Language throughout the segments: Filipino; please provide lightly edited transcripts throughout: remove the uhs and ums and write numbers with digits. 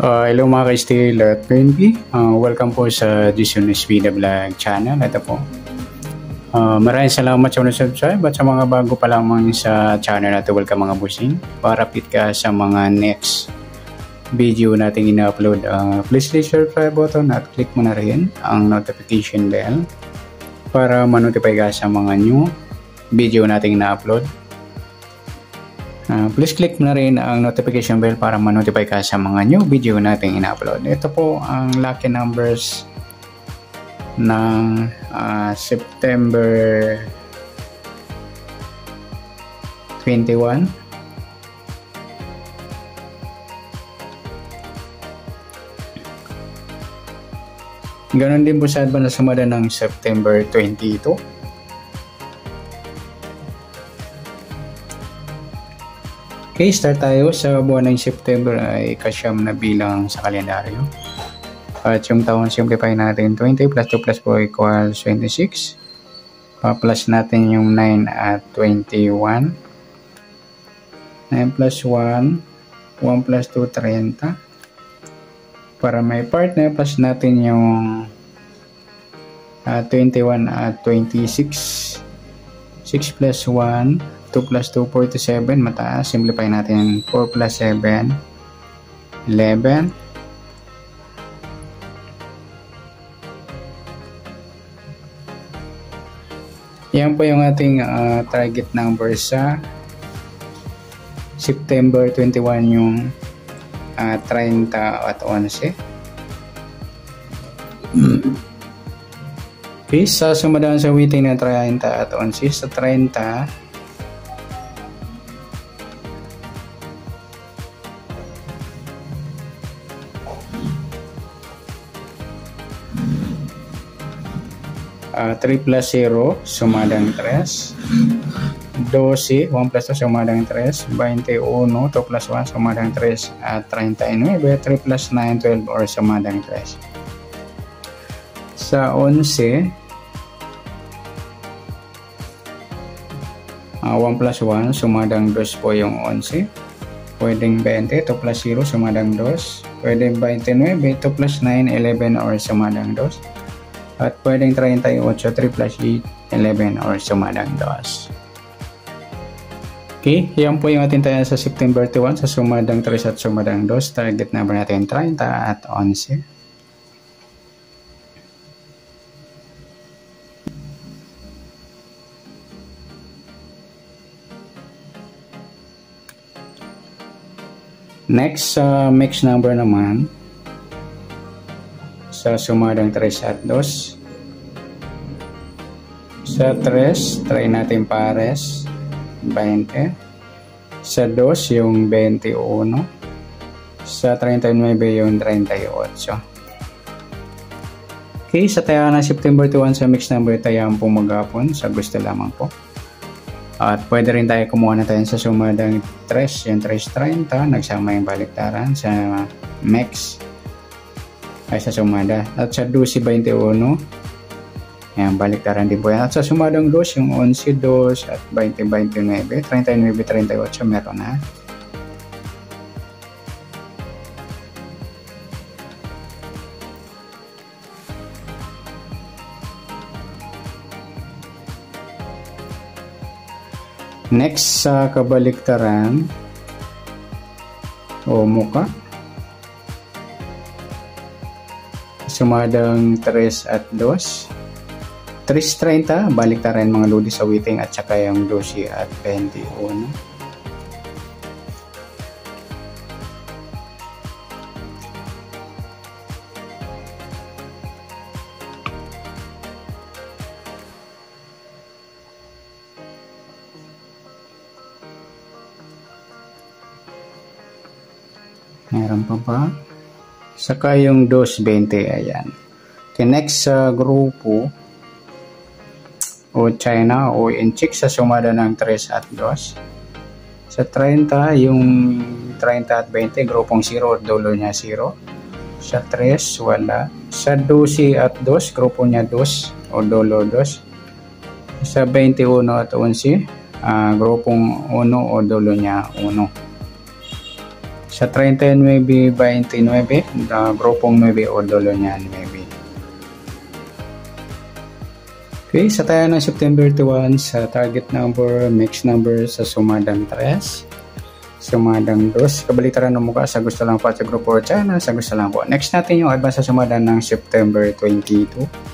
Hello mga ka-Steel at PNP. Welcome po sa Jason Espida Vlog channel. Ito po. Maraming salamat sa mga subscribe at sa mga bago pa lamang sa channel natin. Welcome mga busing. Para update ka sa mga next video natin ina-upload. Please click subscribe button at click mo na rin ang notification bell para ma-notify ka sa mga new video natin ina-upload. Please click na rin ang notification bell para ma-notify ka sa mga new video natin ina-upload. Ito po ang lucky numbers ng September 21. Ganon din po sa advance sumada ng September 22. Okay, start tayo sa buwan ng September ay kasyam na bilang sa kalendaryo. At yung taon simplify natin 20 plus 2 plus 4 equals 26. Pa-plus natin yung 9 at 21. 9 plus 1, 1 plus 2, 30. Para may partner, plus natin yung 21 at 26. 6 plus 1. 2 plus 2, 47, mataas. Simplify natin 4 plus 7, 11. Yan po yung ating target number sa September 21, yung 30 at 11. Okay, sa sumadaan sa waiting na 30 at 11, sa 30, (3 plus 0 sumadang 3, 12, 1 plus 2 sumadang 3, 21, 2 plus 1 sumadang 3, at 39, 3 plus 9, 12 or sumadang 3. Sa 11, 1 plus 1 sumadang 2 po yung 11, pwedeng 20, 2 plus 0 sumadang 2, pwedeng 29, 2 plus 9, 11 or sumadang 2. At pwedeng 38, 3 plus 8, 11 or sumadang 2. Okay, yan po yung ating tayo sa September 21 sa sumadang 3 at sumadang 2. Target number natin 30 at 11. Next, mix number naman. Sa sumadang 3 at 2. Sa 3, try natin pares, 20. Sa 2, yung 21. Sa 39, yung 38. Okay, sa tayo na September 21 sa mix number tayo po maghapon sa gusto lamang po. At pwede rin tayo kumuha na tayo sa sumadang 3, yung 3.30, nagsama yung baliktaran sa mix ay sa sumada. At sa 12.21, yan, baliktaran din po yan. At sa sumadang 2, yung 11.2 at 20.29, 39.38 meron na. Next sa kabaliktaran o muka, sumadang 3 at 2, 3.30, baliktaran mga lodi sa waiting at saka yung 12 at 21. Meron pa ba? Saka yung 2.20, ayan. Okay, next sa grupo o China o Inchik sa sumada ng 3 at 2. Sa 30, yung 30 at 20, grupong 0, dulo niya 0. Sa 3, wala. Sa 12 at 2, grupo niya 2 o dulo 2. Sa 21 at 11, grupong 1 o dulo niya 1. Sa 39-29, grupong 9 o dolo niyan 9. Okay, sa tayo ng September 21 sa target number, mixed number sa sumadang 3, sumadang 2, kabalitaran ng mukha sa gusto lang po at sa grupo China, sa gusto lang po. Next natin yung advance sa sumadang ng September 22.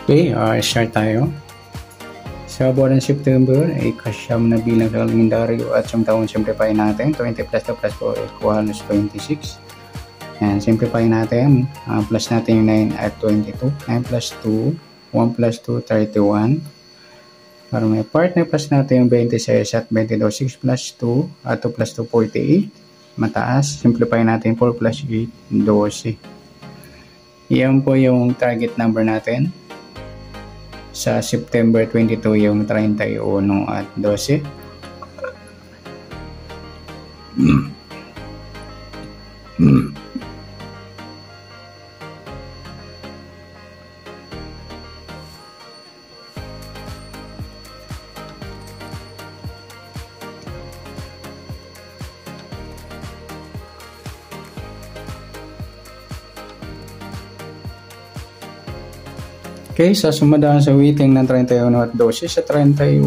Okay, start tayo. Sa buwan ng September, ay kasyam na bilang sa kalendaryo at siyang taon simplify natin. 20 plus 2 plus 4 equals 26. And simplify natin. Plus natin yung 9 at 22. 9 plus 2, 1 plus 2, 31. Para may part na plus natin yung 26 at 22. 6 plus 2 at 2 plus 2, 48. Mataas. Simplify natin 4 plus 8, 12. Yan po yung target number natin. Sa September 22 yung 31 at 12. Okay, sa sumadaan sa waiting ng 31 at 12, sa 31,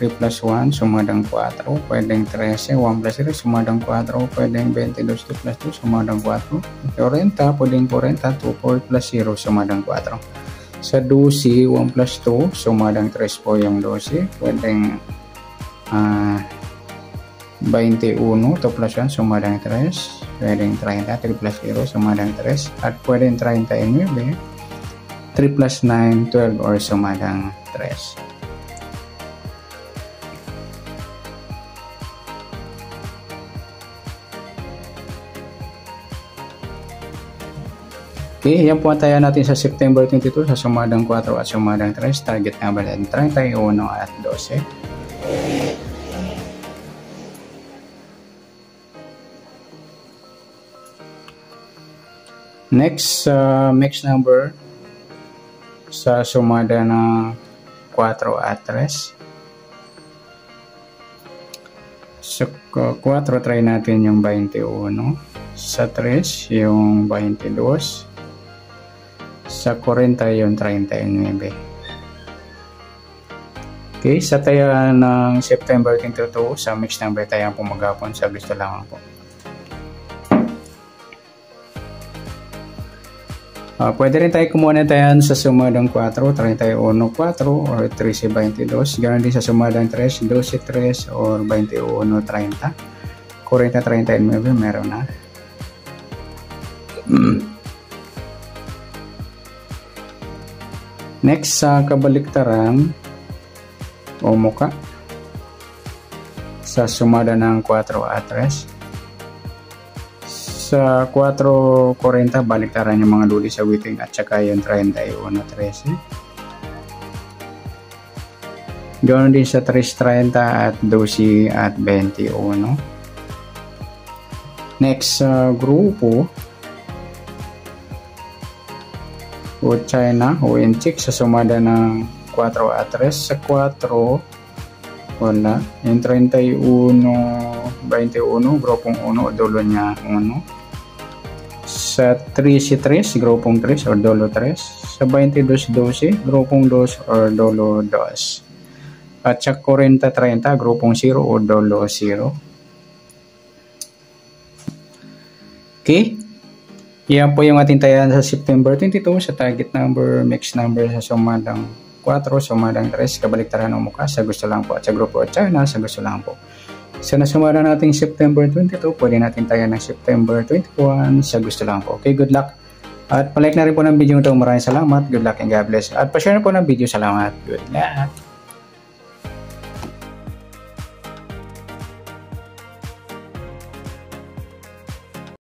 3 plus 1, sumadang 4, pwedeng 13, 1 plus 3, sumadang 4, pwedeng 22, 2 plus 2, sumadang 4, 40, pwedeng 40, 2, 4 plus 0, sumadang 4. Sa 12, 1 plus 2, sumadang 3 po yung 12, pwedeng 21, 2 plus 1, sumadang 3, pwedeng 30, 3 plus 0, sumadang 3, at pwedeng 39, 3 plus 9, 12 or sumadang 3. Okay, yan po ang tayo natin sa September 22 sa sumadang 4 at sumadang 3. Target number natin 31 at 12. Next, mixed number sa sumada ng 4 at 3. Sa 4, try natin yung 21. Sa 3, yung 22. Sa 40, yung 39. Okay, sa tayo ng September 22, sa mixed number tayo ang pumagapon sa gusto lang po. Pwede rin tayo kumuha na tayo sa sumadang 4, 31, 4 or 13, 22. Ganoon din sa sumadang 3, 12, 3 or 21, 30. 40, 39, meron na. Next, sa kabaliktaran o muka sa sumada ng 4 at 3. Sa 4.40, baliktaran yung mga luli sa waiting at saka yung 31.13. Ganoon din sa 3.30 at 12 at 21. Next, grupo o China o Inchik sa sumada ng 4 at 3. Sa 4, wala. Yung 31, 21, grupong 1 o dolo niya 1. Sa 13, grupong 3 or dolo 3. Sa 22, grupong 2 or dolo 2. At sa 40-30, grupong 0 o dolo 0. Okay. Yan po yung ating tayan sa September 22 sa target number, mixed number sa sumadang 4, sumadang 3, kabaliktaran ng mukha sa gusto lang po at sa grupo at China sa gusto lang po. Sa nasumada natin September 22, pwede natin tayo ng September 21 sa gusto lang po. Okay, good luck. At palike na rin po ng video ito. Maraming salamat. Good luck and God bless. At pa-share na po ng video. Salamat. Good luck.